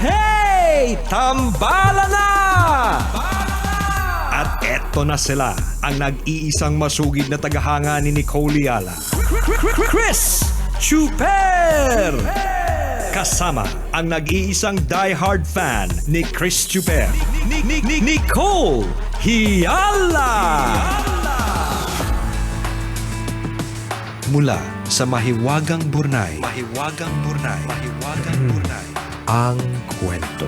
Hey! Tambala na! At eto na sila, ang nag-iisang masugid na tagahanga ni Nicole Yala. Chris Chuper! Kasama ang nag-iisang die-hard fan ni Chris Chuper, Nicole Yala! Mula sa Mahiwagang Burnay, ang kwento.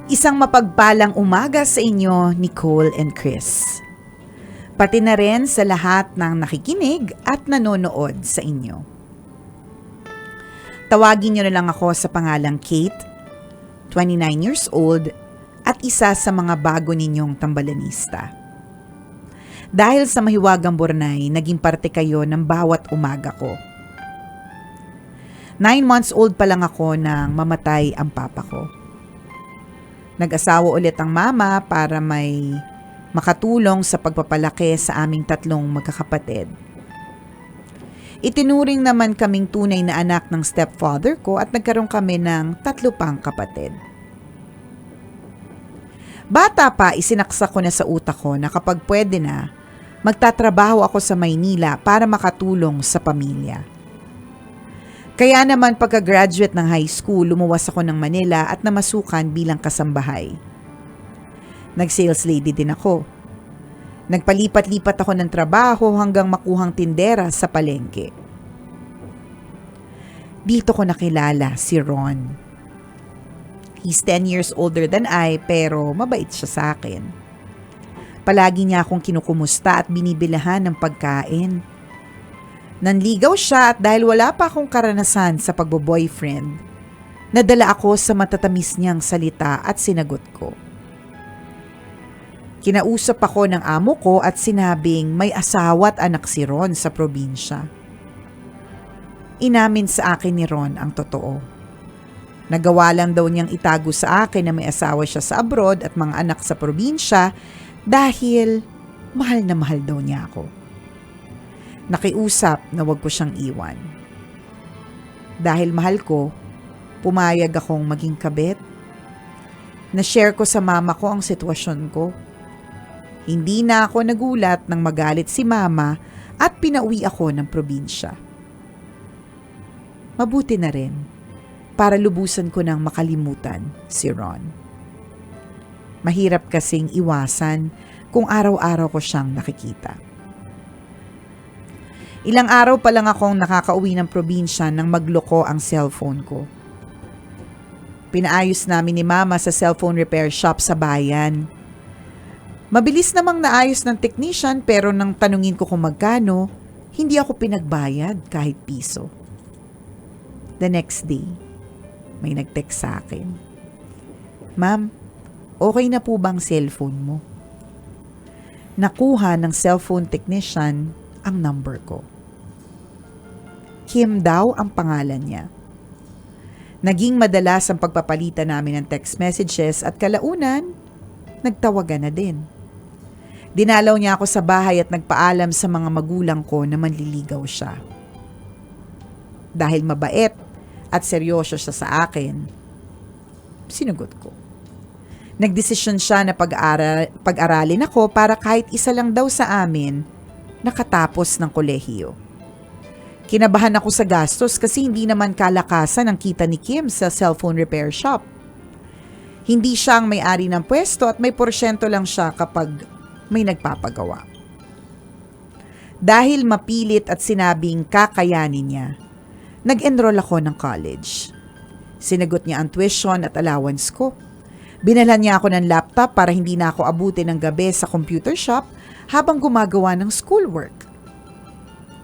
Isang mapagpalang umaga sa inyo, Nicole and Chris. Pati na rin sa lahat ng nakikinig at nanonood sa inyo. Tawagin niyo na lang ako sa pangalang Kate, 29 years old, at isa sa mga bago ninyong tambalanista. Dahil sa Mahiwagang Burnay, naging parte kayo ng bawat umaga ko. 9 months old pa lang ako nang mamatay ang papa ko. Nag-asawa ulit ang mama para may makatulong sa pagpapalaki sa aming 3 magkakapatid. Itinuring naman kaming tunay na anak ng stepfather ko at nagkaroon kami ng 3 pang kapatid. Bata pa, isinaksak ko na sa utak ko na kapag pwede na, magtatrabaho ako sa Maynila para makatulong sa pamilya. Kaya naman pagka-graduate ng high school, lumuwas ako ng Manila at namasukan bilang kasambahay. Nag-sales lady din ako. Nagpalipat-lipat ako ng trabaho hanggang makuhang tindera sa palengke. Dito ko nakilala si Ron. He's 10 years older than I pero mabait siya sa akin. Palagi niya akong kinukumusta at binibilahan ng pagkain. Nanligaw siya at dahil wala pa akong karanasan sa pagbo-boyfriend, nadala ako sa matatamis niyang salita at sinagot ko. Kinausap ako ng amo ko at sinabing may asawa at anak si Ron sa probinsya. Inamin sa akin ni Ron ang totoo. Nagawa lang daw niyang itago sa akin na may asawa siya sa abroad at mga anak sa probinsya dahil mahal na mahal daw niya ako. Nakiusap na wag ko siyang iwan. Dahil mahal ko, pumayag akong maging kabit. Na-share ko sa mama ko ang sitwasyon ko. Hindi na ako nagulat nang magalit si mama at pinauwi ako ng probinsya. Mabuti na rin para lubusan ko ng makalimutan si Ron. Mahirap kasing iwasan kung araw-araw ko siyang nakikita. Ilang araw pa lang akong nakakauwi ng probinsya nang magloko ang cellphone ko. Pinaayos namin ni Mama sa cellphone repair shop sa bayan. Mabilis namang naayos ng technician pero nang tanungin ko kung magkano, hindi ako pinagbayad kahit piso. The next day, may nag-text sa akin. Ma'am, okay na po bang cellphone mo? Nakuha ng cellphone technician ang number ko. Kim daw ang pangalan niya. Naging madalas ang pagpapalitan namin ng text messages at kalaunan, nagtawagan na din. Dinalaw niya ako sa bahay at nagpaalam sa mga magulang ko na manliligaw siya. Dahil mabait at seryoso siya sa akin, sinugot ko. Nagdesisyon siya na pag-aralin ako para kahit isa lang daw sa amin nakatapos ng kolehiyo. Kinabahan ako sa gastos kasi hindi naman kalakasan ang kita ni Kim sa cellphone repair shop. Hindi siya ang may-ari ng pwesto at may porsyento lang siya kapag may nagpapagawa. Dahil mapilit at sinabing kakayanin niya, nag-enroll ako ng college. Sinagot niya ang tuition at allowance ko. Binalhan niya ako ng laptop para hindi na ako abutin ng gabi sa computer shop habang gumagawa ng schoolwork.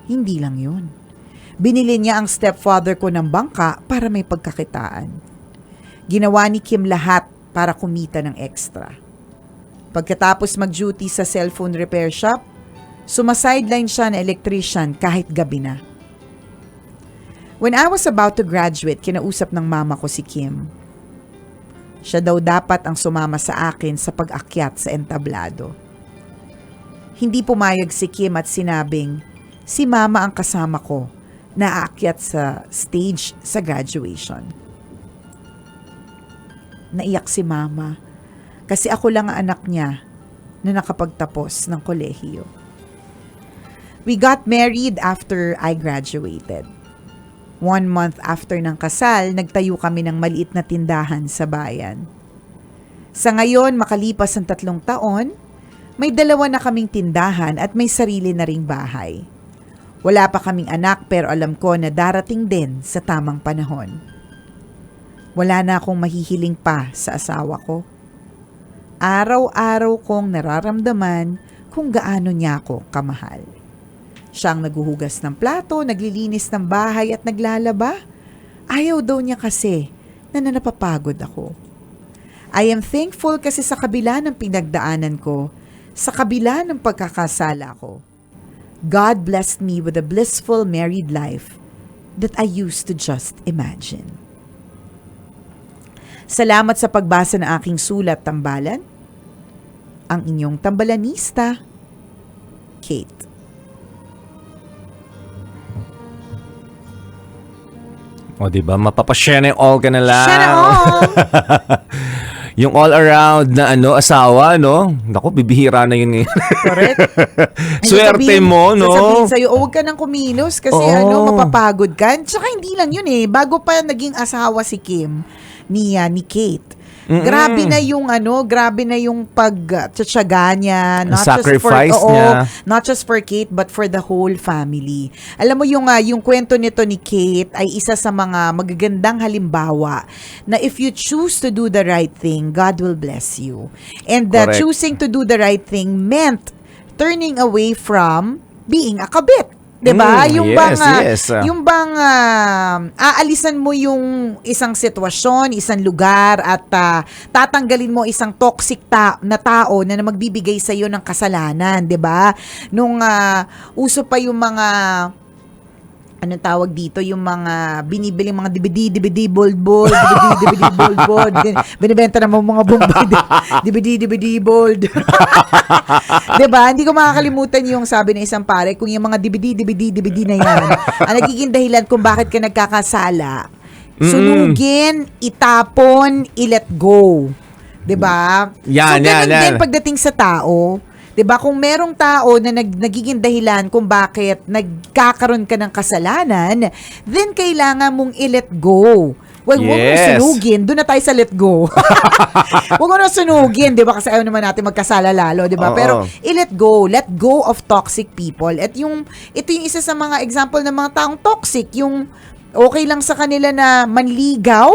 Hindi lang yun. Binili niya ang stepfather ko ng bangka para may pagkakitaan. Ginawa ni Kim lahat para kumita ng extra. Pagkatapos mag-duty sa cellphone repair shop, sumasideline siya na electrician kahit gabi na. When I was about to graduate, kinausap ng mama ko si Kim. Siya daw dapat ang sumama sa akin sa pag-akyat sa entablado. Hindi pumayag si Kim at sinabing, si mama ang kasama ko na aakyat sa stage sa graduation. Naiyak si mama kasi ako lang ang anak niya na nakapagtapos ng kolehiyo. We got married after I graduated. 1 month after ng kasal, nagtayo kami ng maliit na tindahan sa bayan. Sa ngayon, makalipas ang 3 taon, may 2 na kaming tindahan at may sarili na ring bahay. Wala pa kaming anak pero alam ko na darating din sa tamang panahon. Wala na akong mahihiling pa sa asawa ko. Araw-araw kong nararamdaman kung gaano niya ako kamahal. Siya ang naghuhugas ng plato, naglilinis ng bahay at naglalaba. Ayaw daw niya kasi na napapagod ako. I am thankful kasi sa kabila ng pinagdaanan ko, sa kabila ng pagkakasala ko, God blessed me with a blissful married life that I used to just imagine. Salamat sa pagbasa ng aking sulat, tambalan. Ang inyong tambalanista, Kate. O, diba? Mapapashare all ka na lang. Share all! Yung all-around na asawa, no? Naku, bibihira na yun ngayon. Correct. Swerte mo, no? Sasabihin sa'yo, huwag ka nang kumilos kasi mapapagod ka. Tsaka hindi lang yun bago pa naging asawa si Kim, ni Kate. Grabe na yung pagtsatsaga niya, sacrifice niya. Not just for Kate but for the whole family. Alam mo yung kwento nito ni Kate ay isa sa mga magagandang halimbawa na if you choose to do the right thing, God will bless you. And choosing to do the right thing meant turning away from being a kabit. 'Di ba? Yung bang aalisan mo yung isang sitwasyon, isang lugar at tatanggalin mo isang toxic na tao na magbibigay sa iyo ng kasalanan, 'di ba? Nung uso pa yung mga anong tawag dito, yung mga binibiling mga DVD bold, binibenta naman mga Bombay, DVD bold. Diba? Hindi ko makakalimutan yung sabi ng isang pare, kung yung mga DVD na yan, ang nagiging dahilan kung bakit ka nagkakasala, sunugin, itapon, i-let go. Diba? Yan. Din pagdating sa tao, 'di ba? Kung merong tao na nagiging dahilan kung bakit nagkakaroon ka ng kasalanan, then kailangan mong i-let go. Huwag mo sunugin. Doon na tayo sa let go. Huwag mo na sunugin, 'di ba? Kasi ayaw naman natin magkasala lalo, 'di ba? Pero i-let go. Let go of toxic people. At ito yung isa sa mga example ng mga taong toxic, yung okay lang sa kanila na manligaw,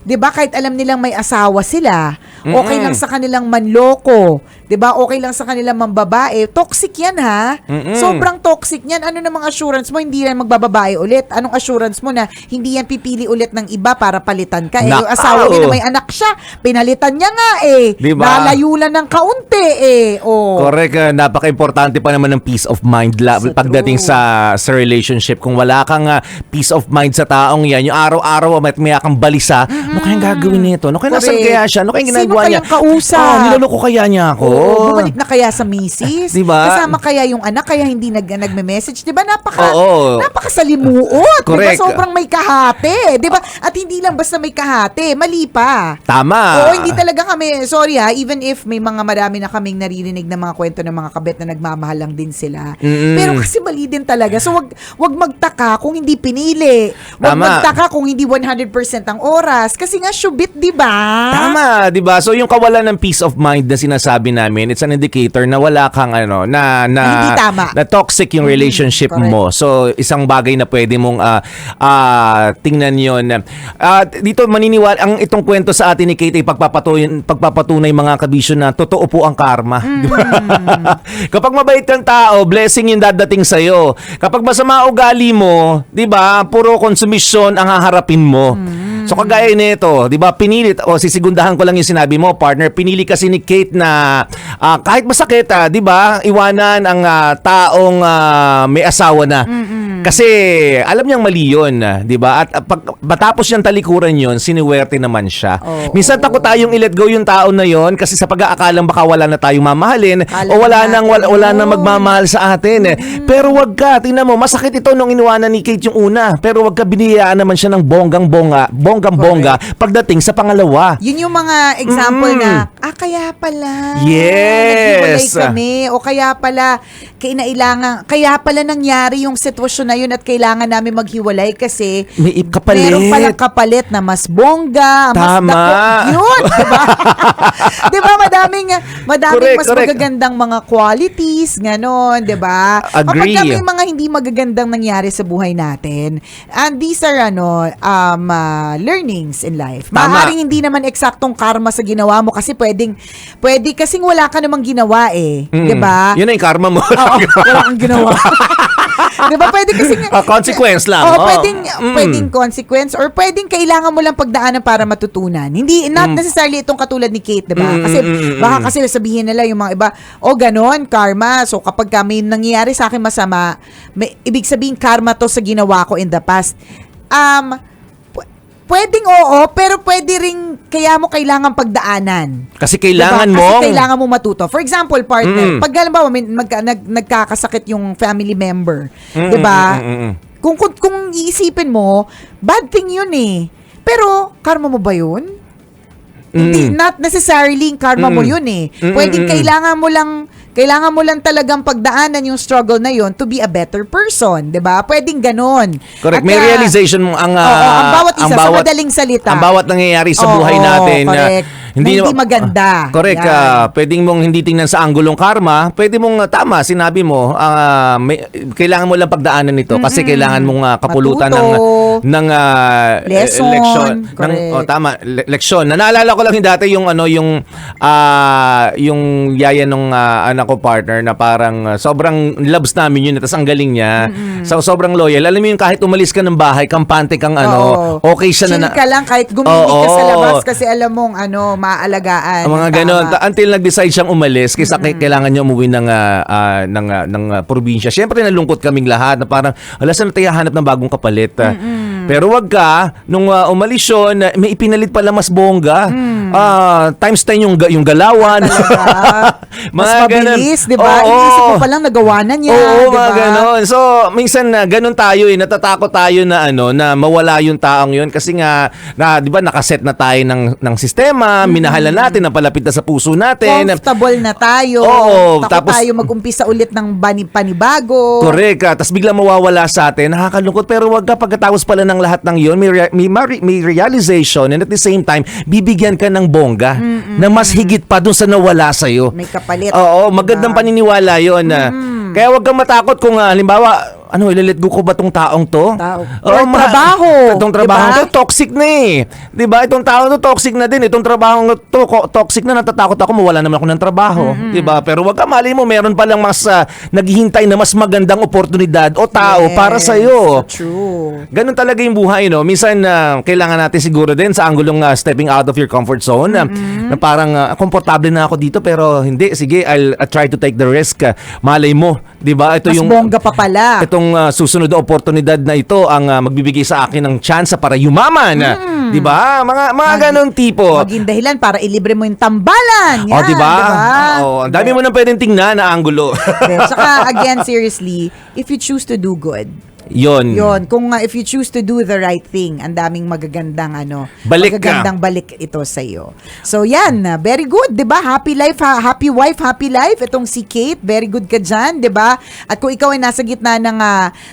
'di ba? Kahit alam nilang may asawa sila, okay lang sa kanilang manloko, 'di ba? Okay lang sa kanilang mambabae. Toxic 'yan, ha? Sobrang toxic 'yan. Ano namang assurance mo hindi yan magbababae ulit? Anong assurance mo na hindi yan pipili ulit ng iba para palitan ka? Yung asawa niya na may anak siya, pinalitan niya nga diba? Nalayo lang ng kaunti Correct. Napaka-importante pa naman ng peace of mind pagdating sa relationship. Kung wala kang peace of mind sa taong yan, yung araw-araw may kang balisa, ano kayang gagawin nito? Ano kayang nasan kaya siya? Ano kayang ginagawa niya? Sino kayang kausap? Niloloko kaya niya ako? Bumalik na kaya sa misis? Diba? Kasama kaya yung anak kaya hindi nagme-message? Diba? Napakasalimuot. Correct. Diba? Sobrang may kahate. Diba? At hindi lang basta may kahate, mali pa. Tama. Hindi talaga kami, sorry even if may mga marami na kaming naririnig na mga kwento ng mga kabet na nagmamahal lang din sila. Pero kasi mali din talaga. So wag magtaka kung hindi pinili. Wag magtaka kung hindi 100% ang oras. Kasi nga syubit, diba? Tama, 'di ba? So yung kawalan ng peace of mind na sinasabi namin, it's an indicator na wala kang hindi tama. Na toxic yung relationship mo. So isang bagay na pwede mong tingnan 'yon. Dito maniniwala ang itong kwento sa atin ni Kate ay pagpapatunay mga kabisyo na totoo po ang karma. Diba? Kapag mabait kang tao, blessing yung dadating sa iyo. Kapag masama ugali mo, 'di ba? Puro konsumisyon ang haharapin mo. So kagaya nito, 'di ba? Pinilit o sisigundahan ko lang yung sinabi mo, partner. Pinili kasi ni Kate na kahit masakit, 'di ba? Iwanan ang taong may asawa na. Kasi alam niyang mali 'yon, 'di ba? At pag matapos niyang talikuran 'yon, siniwerte naman siya. Minsan takot tayong i-let go yung tao na 'yon kasi sa pag-aakalang baka wala na tayong mamahalin o wala nang magmamahal sa atin. Pero wag ka, tingnan mo, masakit ito nung iniwanan ni Kate yung una, pero wag ka biniyayaan naman siya ng bonggang-bongga pagdating sa pangalawa. Yun yung mga example na, kaya pala. Yes. Naghiwalay kami. O kaya pala, kaya pala nangyari yung sitwasyon na yun at kailangan namin maghiwalay kasi May kapalit. meron palang kapalit na mas bongga, mas Tama. dako. Yun, diba? Diba, madaming mas Correct. magagandang mga qualities, ganon, diba? Agree. Kapag may mga hindi magagandang nangyari sa buhay natin, and these are learnings in life. Tama. Maaaring hindi naman eksaktong karma sa ginawa mo kasi pwede kasing wala ka namang ginawa diba? Yun na yung karma mo. Oo, wala kang ginawa. Diba? Pwede kasi consequence lang. Oo, pwedeng consequence or pwedeng kailangan mo lang pagdaanan para matutunan. Not necessarily itong katulad ni Kate, diba? Kasi baka kasi sabihin nila yung mga iba, ganon, karma. So kapag may nangyayari sa akin masama, ibig sabihin karma to sa ginawa ko in the past. Pwedeng oo, pero pwede ring kaya mo kailangan pagdaanan. Kasi kailangan diba? mo. Kasi kailangan mo matuto. For example, partner, pag halimbawa nagkakasakit yung family member, 'di ba? Kung iisipin mo, bad thing 'yun eh. Pero karma mo ba 'yun? Hindi, not necessarily karma mo 'yun eh. Pwedeng kailangan mo lang talagang pagdaanan yung struggle na yon to be a better person, 'di ba? Pwedeng ganon. Correct. At May realization mo ang bawat isa sa madaling salita. Ang bawat nangyayari sa buhay natin correct. Hindi maganda. Correct. Pwedeng mong hindi tingnan sa anggulong karma, pwede mong tama, sinabi mo, kailangan mo lang pagdaanan nito kasi kailangan mong kapulutan ng lesson. leksyon. Correct. Tama, leksyon. Naalala ko lang dati yung yaya nung anak ko, partner, na parang sobrang loves namin yun, tapos ang galing niya. So sobrang loyal. Alam mo yung kahit umalis ka ng bahay, kampante kang okay siya chill ka lang kahit gumili ka sa labas kasi alam mong maaalagaan. Ang mga ganon. Until nag-decide siyang umalis kasi kailangan niya umuwi ng probinsya. Siyempre nalungkot kaming lahat na parang, saan na tayo hanap ng bagong kapalit? Pero wag ka, nung umalis yun, may ipinalit pala mas bongga. Times 10 yung galawan. Mas mabilis, di ba? Inisip mo palang nagawa na niya. Oo, diba? mga ganon. So, minsan ganon tayo natatakot tayo na na mawala yung taong yun kasi nga, di ba, nakaset na tayo ng sistema, minahalan natin, napalapit na sa puso natin. Comfortable na tayo. Oo, tapos tayo mag-umpisa ulit ng panibago. Correct. Tapos biglang mawawala sa atin. Nakakalungkot. Pero wag ka, pagkatapos pala ng lahat ng yun, may realization, and at the same time, bibigyan ka ng bongga na mas higit pa dun sa nawala sa'yo. May kapalit. Oo, magandang paniniwala yun. Kaya wag kang matakot kung halimbawa, ilalet go ko ba tong taong to? Trabaho. Itong trabaho diba? to, toxic na eh. Diba? Itong tao to, toxic na din. Itong trabaho to, toxic na. Natatakot ako, mawala naman ako ng trabaho. Diba? Pero wag ka, mali mo, meron palang mas naghihintay na mas magandang oportunidad o tao para sa'yo. So true. Ganun talaga yung buhay, no? Minsan, kailangan natin siguro din sa anggulong stepping out of your comfort zone. Na parang, komportable na ako dito, pero hindi. Sige, I'll try to take the risk. Malay mo. Diba? Ito Mas bongga pa pala. Itong susunod na oportunidad na ito ang magbibigay sa akin ng chance para yumaman. 'Di ba? Mga ganong tipo. Maging dahilan para ilibre mo yung tambalan. Yan, 'di ba? Diba? Ang dami mo nang pwedeng tingnan na anggulo. Saka again, seriously, if you choose to do good, Yon. Kung if you choose to do the right thing, ang daming magagandang balik ito sa iyo. So yan, very good, 'di ba? Happy life, happy wife, happy life. Itong si Kate, very good ka diyan, 'di ba? At kung ikaw ay nasa gitna ng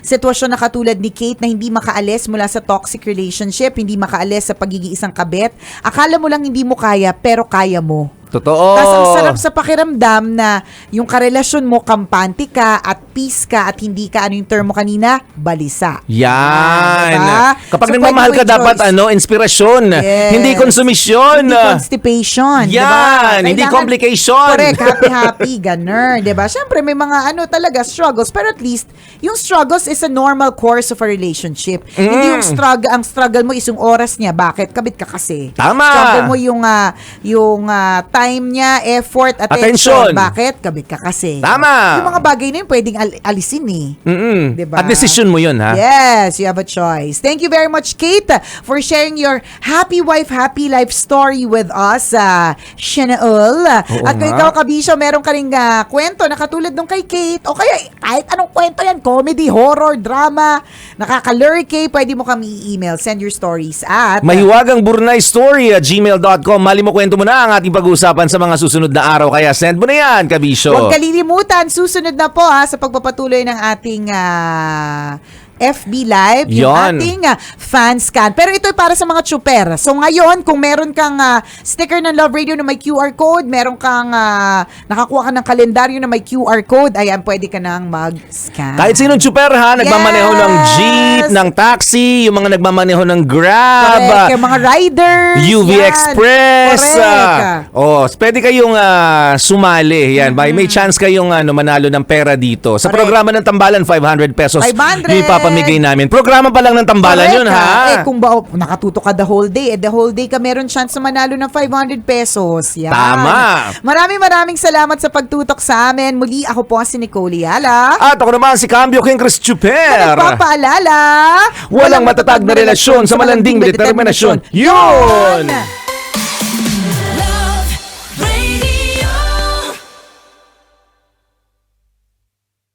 sitwasyon na katulad ni Kate na hindi makaalis mula sa toxic relationship, hindi makaalis sa pagiging isang kabit, akala mo lang hindi mo kaya, pero kaya mo. Totoo. Tapos ang sarap sa pakiramdam na yung karelasyon mo, kampante ka at peace ka at hindi ka, ano yung term mo kanina? Balisa. Yan. Diba? Kapag So, nagmamahal pwede ka, mo dapat i-choice. inspirasyon. Yes. Hindi konsumisyon. Hindi constipation. Yan. Diba? Hindi Kailangan- complication. Correct. Happy, ganun. Diba? Siyempre, may mga talaga struggles. Pero at least, yung struggles is a normal course of a relationship. Hindi yung ang struggle mo is yung oras niya. Bakit? Kabit ka kasi. Tama. Struggle mo yung time niya, effort, attention. Attention. Bakit? Kabit ka kasi. Tama. Yung mga bagay na yun, pwedeng alisin eh. Mm-mm. Diba? At decision mo yun, ha? Yes, you have a choice. Thank you very much, Kate, for sharing your happy wife, happy life story with us, Shanaul. At kung nga. ikaw, Kabisyo, meron ka ring kwento na katulad nung kay Kate, o kaya kahit anong kwento yan, comedy, horror, drama, nakakalurky, pwede mo kami i-email. Send your stories at Mahiwagang Burnay Story at gmail.com. Mali mo kwento mo na ang ating pag-uusapan sa mga susunod na araw. Kaya send mo na yan, Kabisyo. huwag kalilimutan, susunod na po sa pagpapatuloy ng ating FB Live, yung Yon. ating fan scan. Pero ito ay para sa mga chuper. So ngayon, kung meron kang sticker ng Love Radio na may QR code, meron kang nakakuha ka ng kalendaryo na may QR code, ayan, pwede ka nang mag-scan. Kahit sinong super, ha? Nagmamaneho ng jeep, ng taxi, yung mga nagmamaneho ng Grab, Correct. Yung mga riders. UV yan. Express. Correct. Pwede kayong sumali. Yan, may chance kayong manalo ng pera dito. Sa Correct. programa ng Tambalan, 500 pesos. 500. Yung ipapamigay namin. Programa pa lang ng Tambalan Correct, yun, ha? Kung nakatuto ka the whole day, the whole day ka meron chance na manalo ng 500 pesos. Yan. Tama. Maraming salamat sa pagtutok sa amin. Muli, ako po si Nicole Yala. At ako naman si Cambio King Chris Na Chuper. nagpapaalala, Walang matatag na relasyon sa malanding determinasyon. Yun!